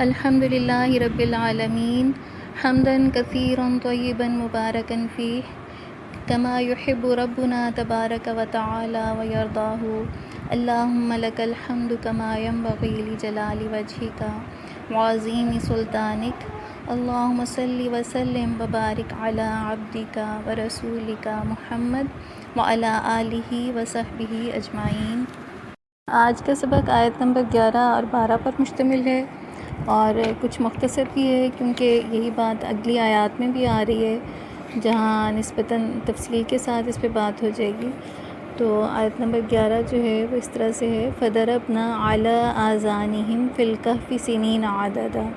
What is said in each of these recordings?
الحمد للہ رب العالمین حمدا کثیرا طیبا مبارکا فیہ کما یحب ربنا تبارک و تعالی و یرضاہ اللہم لک الحمد کما ینبغی لجلال وجہک وعظیم سلطانک اللہم صل وسلم وبارک علی عبدک ورسولک محمد وعلی آلہ وصحبہ اجمعین۔ آج کا سبق آیت نمبر 11 اور 12 پر مشتمل ہے اور کچھ مختصر بھی ہے کیونکہ یہی بات اگلی آیات میں بھی آ رہی ہے جہاں نسبتاً تفصیل کے ساتھ اس پہ بات ہو جائے گی۔ تو آیت نمبر 11 جو ہے وہ اس طرح سے ہے فَضَرَبْنَا عَلَىٰ آذَانِهِمْ فِي الْكَهْفِ سِنِينَ عَدَدًا،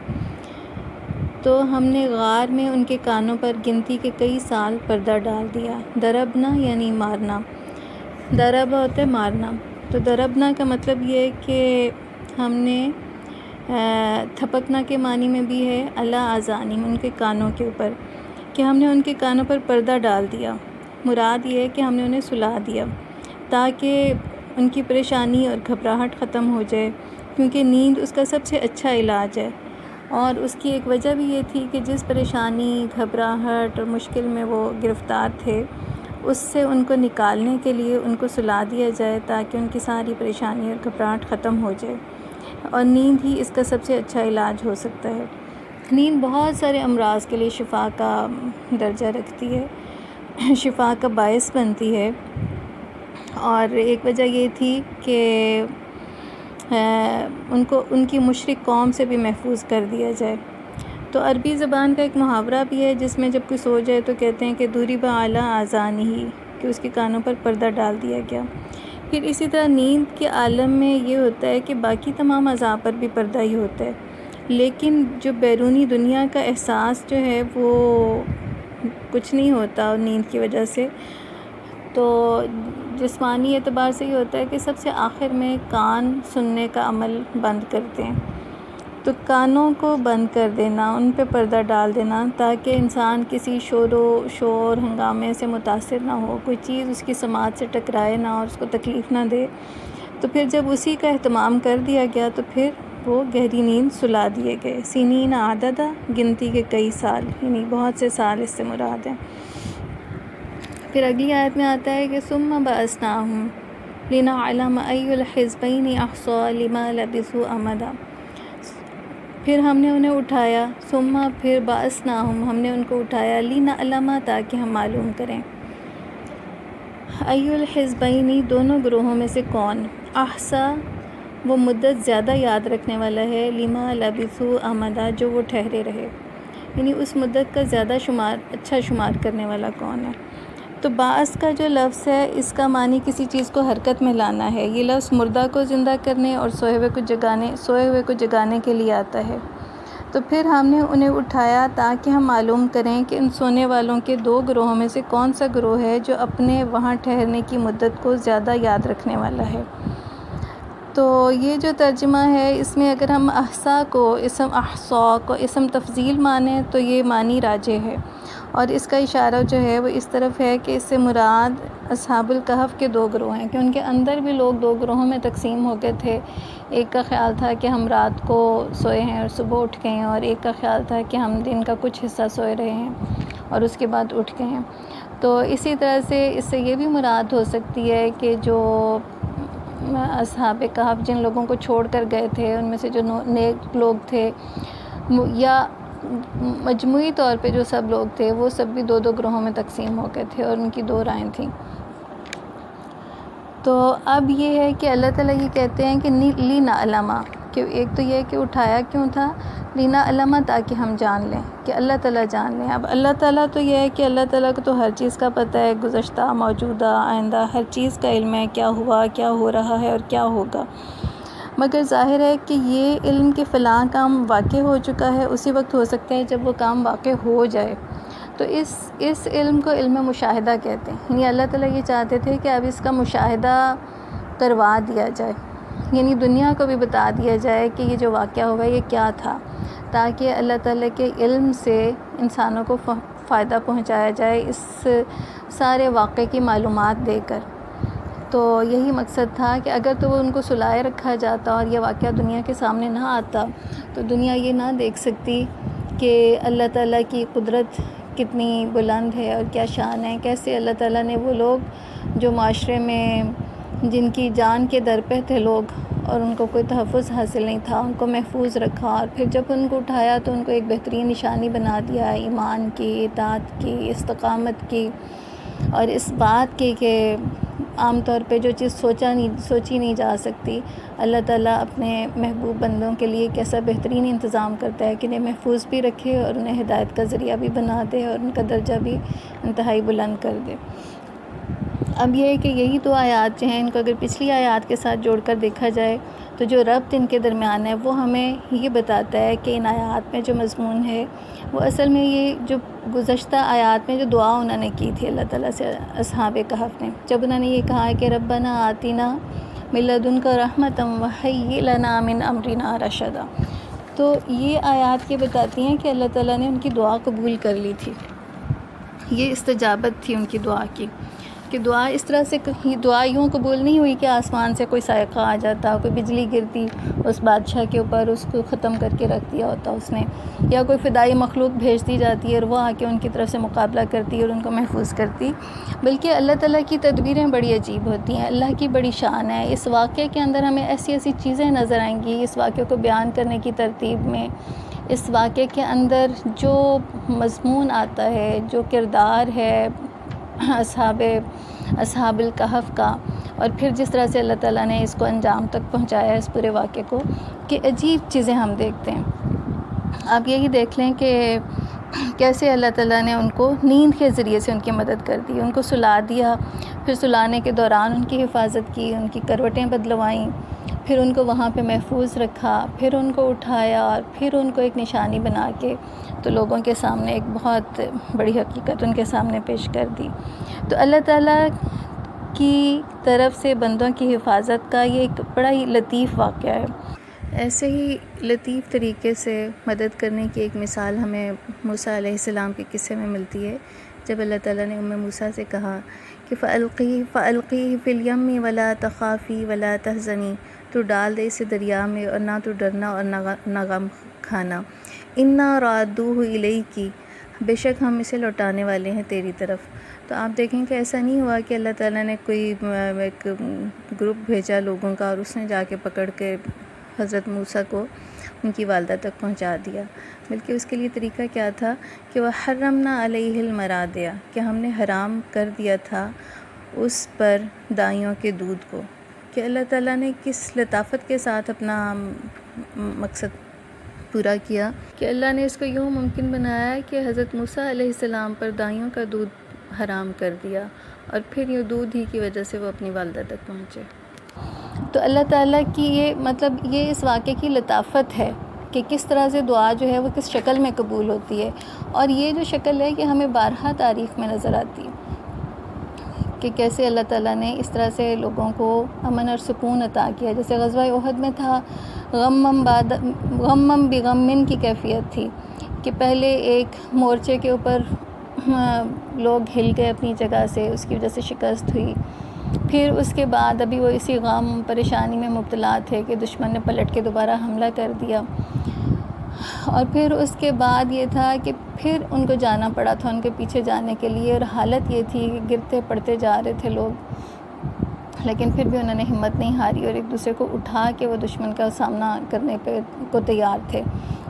تو ہم نے غار میں ان کے کانوں پر گنتی کے کئی سال پردہ ڈال دیا۔ دربنا یعنی مارنا، دربا ہوتا ہے مارنا، تو دربنا کا مطلب یہ ہے کہ ہم نے تھپکنا کے معنی میں بھی ہے علی آذانہم، ان کے کانوں کے اوپر، کہ ہم نے ان کے کانوں پر پردہ ڈال دیا۔ مراد یہ ہے کہ ہم نے انہیں سلا دیا تاکہ ان کی پریشانی اور گھبراہٹ ختم ہو جائے، کیونکہ نیند اس کا سب سے اچھا علاج ہے۔ اور اس کی ایک وجہ بھی یہ تھی کہ جس پریشانی، گھبراہٹ اور مشکل میں وہ گرفتار تھے، اس سے ان کو نکالنے کے لیے ان کو سلا دیا جائے تاکہ ان کی ساری پریشانی اور گھبراہٹ ختم ہو جائے، اور نیند ہی اس کا سب سے اچھا علاج ہو سکتا ہے۔ نیند بہت سارے امراض کے لیے شفا کا درجہ رکھتی ہے، شفا کا باعث بنتی ہے، اور ایک وجہ یہ تھی کہ ان کی مشرک قوم سے بھی محفوظ کر دیا جائے۔ تو عربی زبان کا ایک محاورہ بھی ہے جس میں جب کوئی سو جائے تو کہتے ہیں کہ ضُرِبَ عَلَىٰ آذَانِهِ، کہ اس کے کانوں پر پردہ ڈال دیا گیا۔ پھر اسی طرح نیند کے عالم میں یہ ہوتا ہے کہ باقی تمام اعضاء پر بھی پردہ ہی ہوتا ہے، لیکن جو بیرونی دنیا کا احساس جو ہے وہ کچھ نہیں ہوتا نیند کی وجہ سے۔ تو جسمانی اعتبار سے یہ ہوتا ہے کہ سب سے آخر میں کان سننے کا عمل بند کرتے ہیں، تو کانوں کو بند کر دینا، ان پہ پردہ ڈال دینا تاکہ انسان کسی شور ہنگامے سے متاثر نہ ہو، کوئی چیز اس کی سماعت سے ٹکرائے نہ اور اس کو تکلیف نہ دے۔ تو پھر جب اسی کا اہتمام کر دیا گیا تو پھر وہ گہری نیند سلا دیے گئے۔ سنین عددا، گنتی کے کئی سال، یعنی بہت سے سال اس سے مراد ہیں۔ پھر اگلی آیت میں آتا ہے کہ ثم بعثناہم لنعلم ای الحزبین احصیٰ لما لبثوا امدا، پھر ہم نے انہیں اٹھایا، ثم پھر بعثناہم، ہم نے ان کو اٹھایا، لنعلم تاکہ ہم معلوم کریں، ای الحزبین دونوں گروہوں میں سے کون، احصیٰ وہ مدت زیادہ یاد رکھنے والا ہے، لما لبثوا امدا جو وہ ٹھہرے رہے، یعنی اس مدت کا زیادہ اچھا شمار کرنے والا کون ہے۔ تو بعث کا جو لفظ ہے اس کا معنی کسی چیز کو حرکت میں لانا ہے، یہ لفظ مردہ کو زندہ کرنے اور سوئے ہوئے کو جگانے کے لیے آتا ہے۔ تو پھر ہم نے انہیں اٹھایا تاکہ ہم معلوم کریں کہ ان سونے والوں کے دو گروہوں میں سے کون سا گروہ ہے جو اپنے وہاں ٹھہرنے کی مدت کو زیادہ یاد رکھنے والا ہے۔ تو یہ جو ترجمہ ہے اس میں اگر ہم احصیٰ کو احصاء کو اسم تفضیل مانیں تو یہ معنی راجح ہے، اور اس کا اشارہ جو ہے وہ اس طرف ہے کہ اس سے مراد اصحاب الکہف کے دو گروہ ہیں، کہ ان کے اندر بھی لوگ دو گروہوں میں تقسیم ہو گئے تھے۔ ایک کا خیال تھا کہ ہم رات کو سوئے ہیں اور صبح اٹھ گئے ہیں، اور ایک کا خیال تھا کہ ہم دن کا کچھ حصہ سوئے رہے ہیں اور اس کے بعد اٹھ گئے ہیں۔ تو اسی طرح سے اس سے یہ بھی مراد ہو سکتی ہے کہ جو اصحاب کہف جن لوگوں کو چھوڑ کر گئے تھے ان میں سے جو نیک لوگ تھے، یا مجموعی طور پہ جو سب لوگ تھے وہ سب بھی دو دو گروہوں میں تقسیم ہو گئے تھے اور ان کی دو رائیں تھیں۔ تو اب یہ ہے کہ اللہ تعالیٰ یہ کہتے ہیں کہ لِنَعْلَمَ، کہ ایک تو یہ کہ اٹھایا کیوں تھا، لِنَعْلَمَ تاکہ ہم جان لیں، کہ اللہ تعالیٰ جان لیں۔ اب اللہ تعالیٰ تو یہ ہے کہ اللہ تعالیٰ کو تو ہر چیز کا پتہ ہے، گزشتہ، موجودہ، آئندہ، ہر چیز کا علم ہے، کیا ہوا، کیا ہو رہا ہے اور کیا ہوگا، مگر ظاہر ہے کہ یہ علم کہ فلاں کام واقع ہو چکا ہے اسی وقت ہو سکتا ہے جب وہ کام واقع ہو جائے۔ تو اس علم کو علم مشاہدہ کہتے ہیں، یعنی اللہ تعالیٰ یہ چاہتے تھے کہ اب اس کا مشاہدہ کروا دیا جائے، یعنی دنیا کو بھی بتا دیا جائے کہ یہ جو واقعہ ہوا یہ کیا تھا، تاکہ اللہ تعالیٰ کے علم سے انسانوں کو فائدہ پہنچایا جائے اس سارے واقعے کی معلومات دے کر۔ تو یہی مقصد تھا کہ اگر تو وہ ان کو سلائے رکھا جاتا اور یہ واقعہ دنیا کے سامنے نہ آتا تو دنیا یہ نہ دیکھ سکتی کہ اللہ تعالیٰ کی قدرت کتنی بلند ہے اور کیا شان ہے، کیسے اللہ تعالیٰ نے وہ لوگ جو معاشرے میں جن کی جان کے در پہ تھے لوگ اور ان کو کوئی تحفظ حاصل نہیں تھا، ان کو محفوظ رکھا، اور پھر جب ان کو اٹھایا تو ان کو ایک بہترین نشانی بنا دیا ایمان کی، اطاعت کی، استقامت کی، اور اس بات کی کہ عام طور پہ جو چیز سوچی نہیں جا سکتی، اللہ تعالیٰ اپنے محبوب بندوں کے لیے کیسا بہترین انتظام کرتا ہے کہ انہیں محفوظ بھی رکھے اور انہیں ہدایت کا ذریعہ بھی بنا دے اور ان کا درجہ بھی انتہائی بلند کر دے۔ اب یہ ہے کہ یہی دو آیات جو ہیں ان کو اگر پچھلی آیات کے ساتھ جوڑ کر دیکھا جائے تو جو ربط ان کے درمیان ہے وہ ہمیں یہ بتاتا ہے کہ ان آیات میں جو مضمون ہے وہ اصل میں یہ جو گزشتہ آیات میں جو دعا انہوں نے کی تھی اللہ تعالیٰ سے اصحاب کہف نے، جب انہوں نے یہ کہا کہ ربنا آتنا من لدنک رحمۃ وہیئ لنا من امرنا رشدا، تو یہ آیات یہ بتاتی ہیں کہ اللہ تعالیٰ نے ان کی دعا قبول کر لی تھی، یہ استجابت تھی ان کی دعا کی، کہ دعا اس طرح سے دعا یوں قبول نہیں ہوئی کہ آسمان سے کوئی صاعقہ آ جاتا، کوئی بجلی گرتی اس بادشاہ کے اوپر، اس کو ختم کر کے رکھ دیا ہوتا اس نے، یا کوئی فدائی مخلوق بھیج دی جاتی ہے اور وہ آ کے ان کی طرف سے مقابلہ کرتی اور ان کو محفوظ کرتی، بلکہ اللہ تعالیٰ کی تدبیریں بڑی عجیب ہوتی ہیں، اللہ کی بڑی شان ہے۔ اس واقعے کے اندر ہمیں ایسی ایسی چیزیں نظر آئیں گی، اس واقعے کو بیان کرنے کی ترتیب میں، اس واقعے کے اندر جو مضمون آتا ہے، جو کردار ہے اصحاب الکہف کا، اور پھر جس طرح سے اللہ تعالیٰ نے اس کو انجام تک پہنچایا اس پورے واقعے کو، کہ عجیب چیزیں ہم دیکھتے ہیں۔ آپ یہی دیکھ لیں کہ کیسے اللہ تعالیٰ نے ان کو نیند کے ذریعے سے ان کی مدد کر دی، ان کو سلا دیا، پھر سلانے کے دوران ان کی حفاظت کی، ان کی کروٹیں بدلوائیں، پھر ان کو وہاں پہ محفوظ رکھا، پھر ان کو اٹھایا اور پھر ان کو ایک نشانی بنا کے تو لوگوں کے سامنے ایک بہت بڑی حقیقت ان کے سامنے پیش کر دی۔ تو اللہ تعالیٰ کی طرف سے بندوں کی حفاظت کا یہ ایک بڑا ہی لطیف واقعہ ہے۔ ایسے ہی لطیف طریقے سے مدد کرنے کی ایک مثال ہمیں موسیٰ علیہ السلام کے قصے میں ملتی ہے، جب اللہ تعالیٰ نے موسیٰ سے کہا کہ فَأَلْقِيهِ فِي الْيَمِّ وَلَا تَخَافِي وَلَا تَحْزَنِي، تو ڈال دے اسے دریا میں اور نہ تو ڈرنا اور نہ غم کھانا، إِنَّا رَادُّوهُ إِلَيْكِ، بے شک ہم اسے لوٹانے والے ہیں تیری طرف۔ تو آپ دیکھیں کہ ایسا نہیں ہوا کہ اللہ تعالیٰ نے کوئی ایک گروپ بھیجا لوگوں کا اور اس نے جا کے پکڑ کے حضرت موسیٰ کو ان کی والدہ تک پہنچا دیا، بلکہ اس کے لیے طریقہ کیا تھا کہ وَحَرَّمْنَا عَلَيْهِ الْمَرَاضِعَ، کہ ہم نے حرام کر دیا تھا اس پر دائیوں کے دودھ کو، کہ اللہ تعالیٰ نے کس لطافت کے ساتھ اپنا مقصد پورا کیا کہ اللہ نے اس کو یوں ممکن بنایا کہ حضرت موسیٰ علیہ السلام پر دائیوں کا دودھ حرام کر دیا، اور پھر یہ دودھ ہی کی وجہ سے وہ اپنی والدہ تک پہنچے۔ تو اللہ تعالیٰ کی یہ اس واقعے کی لطافت ہے کہ کس طرح سے دعا جو ہے وہ کس شکل میں قبول ہوتی ہے، اور یہ جو شکل ہے کہ ہمیں بارہا تاریخ میں نظر آتی ہے کہ کیسے اللہ تعالیٰ نے اس طرح سے لوگوں کو امن اور سکون عطا کیا۔ جیسے غزوہ احد میں تھا غمم بغمن کی کیفیت تھی کہ پہلے ایک مورچے کے اوپر لوگ ہل گئے اپنی جگہ سے، اس کی وجہ سے شکست ہوئی، پھر اس کے بعد ابھی وہ اسی غم پریشانی میں مبتلا تھے کہ دشمن نے پلٹ کے دوبارہ حملہ کر دیا، اور پھر اس کے بعد یہ تھا کہ پھر ان کو جانا پڑا تھا ان کے پیچھے جانے کے لیے، اور حالت یہ تھی کہ گرتے پڑتے جا رہے تھے لوگ، لیکن پھر بھی انہوں نے ہمت نہیں ہاری اور ایک دوسرے کو اٹھا کے وہ دشمن کا سامنا کرنے کو تیار تھے،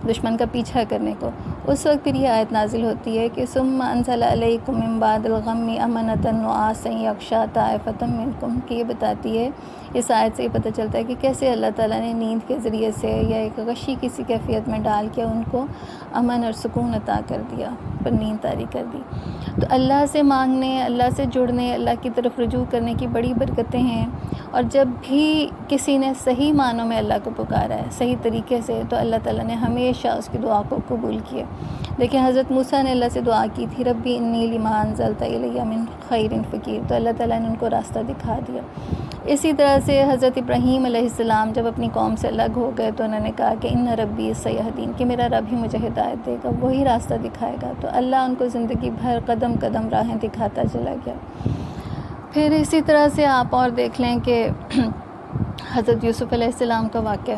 دشمن کا پیچھا کرنے کو۔ اس وقت پھر یہ آیت نازل ہوتی ہے کہ ثم انزل علیکم من بعد الغم امنۃ نعاسا یغشی طائفۃ منکم، کہ یہ بتاتی ہے، اس آیت سے یہ پتہ چلتا ہے کہ کیسے اللہ تعالیٰ نے نیند کے ذریعے سے یا ایک غشی کسی کیفیت میں ڈال کے ان کو امن اور سکون عطا کر دیا، پر نیند طاری کر دی۔ تو اللہ سے مانگنے، اللہ سے جڑنے، اللہ کی طرف رجوع کرنے کی بڑی برکتیں ہیں، اور جب بھی کسی نے صحیح معنوں میں اللہ کو پکارا ہے صحیح طریقے سے تو اللہ تعالیٰ نے ہمیشہ اس کی دعا کو قبول کیا۔ دیکھیں حضرت موسیٰ نے اللہ سے دعا کی تھی ربی انی لما انزلت الی من خیر فقیر، تو اللہ تعالیٰ نے ان کو راستہ دکھا دیا۔ اسی طرح سے حضرت ابراہیم علیہ السلام جب اپنی قوم سے الگ ہو گئے تو انہوں نے کہا کہ ان ربی سیہدین، کہ میرا رب ہی مجھے ہدایت دے گا، وہی راستہ دکھائے گا، تو اللہ ان کو زندگی بھر قدم قدم راہیں دکھاتا چلا گیا۔ پھر اسی طرح سے آپ اور دیکھ لیں کہ حضرت یوسف علیہ السلام کا واقعہ،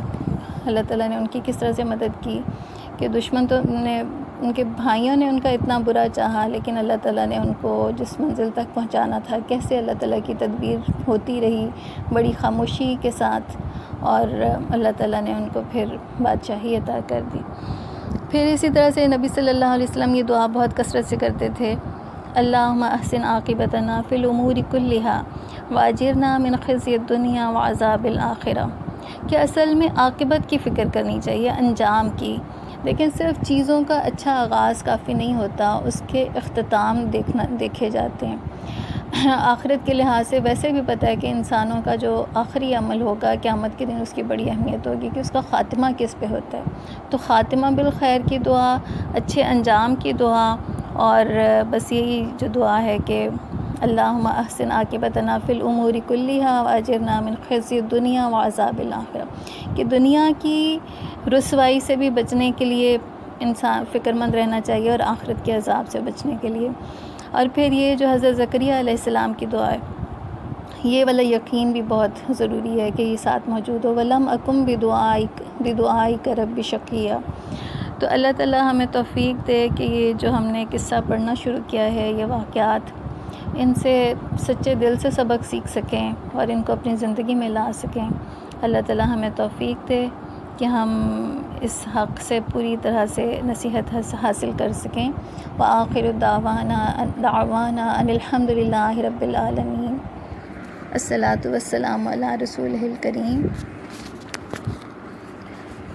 اللہ تعالیٰ نے ان کی کس طرح سے مدد کی کہ دشمن تو نے، ان کے بھائیوں نے ان کا اتنا برا چاہا، لیکن اللہ تعالیٰ نے ان کو جس منزل تک پہنچانا تھا کیسے اللہ تعالیٰ کی تدبیر ہوتی رہی بڑی خاموشی کے ساتھ، اور اللہ تعالیٰ نے ان کو پھر بادشاہی عطا کر دی۔ پھر اسی طرح سے نبی صلی اللہ علیہ وسلم یہ دعا بہت کثرت سے کرتے تھے، اللہم احسن عاقبتنا فی الامور کلہا واجرنا من خزی الدنیا وعذاب الآخرہ، کہ اصل میں عاقبت کی فکر کرنی چاہیے، انجام کی۔ لیکن صرف چیزوں کا اچھا آغاز کافی نہیں ہوتا، اس کے اختتام دیکھے جاتے ہیں۔ آخرت کے لحاظ سے ویسے بھی پتہ ہے کہ انسانوں کا جو آخری عمل ہوگا قیامت کے دن اس کی بڑی اہمیت ہوگی کہ اس کا خاتمہ کس پہ ہوتا ہے۔ تو خاتمہ بالخیر کی دعا، اچھے انجام کی دعا، اور بس یہی جو دعا ہے کہ اللہم احسن عاقبتنا فی الامور کلہا واجرنا من خزی الدنیا وعذاب الآخرہ، کہ دنیا کی رسوائی سے بھی بچنے کے لیے انسان فکر مند رہنا چاہیے اور آخرت کے عذاب سے بچنے کے لیے۔ اور پھر یہ جو حضرت زکریہ علیہ السلام کی دعا ہے، یہ والا یقین بھی بہت ضروری ہے کہ یہ ساتھ موجود ہو، وَلَمْ أَكُمْ بِدُعَائِكَ رَبِّ شَقِيًّا۔ تو اللہ تعالیٰ ہمیں توفیق دے کہ یہ جو ہم نے قصہ پڑھنا شروع کیا ہے، یہ واقعات، ان سے سچے دل سے سبق سیکھ سکیں اور ان کو اپنی زندگی میں لا سکیں۔ اللہ تعالیٰ ہمیں توفیق دے کہ ہم اس حق سے پوری طرح سے نصیحت حاصل کر سکیں۔ وآخر دعوانا ان الحمد للہ رب العالمین۔ الصلاۃ والسلام علی رسولہ الکریم۔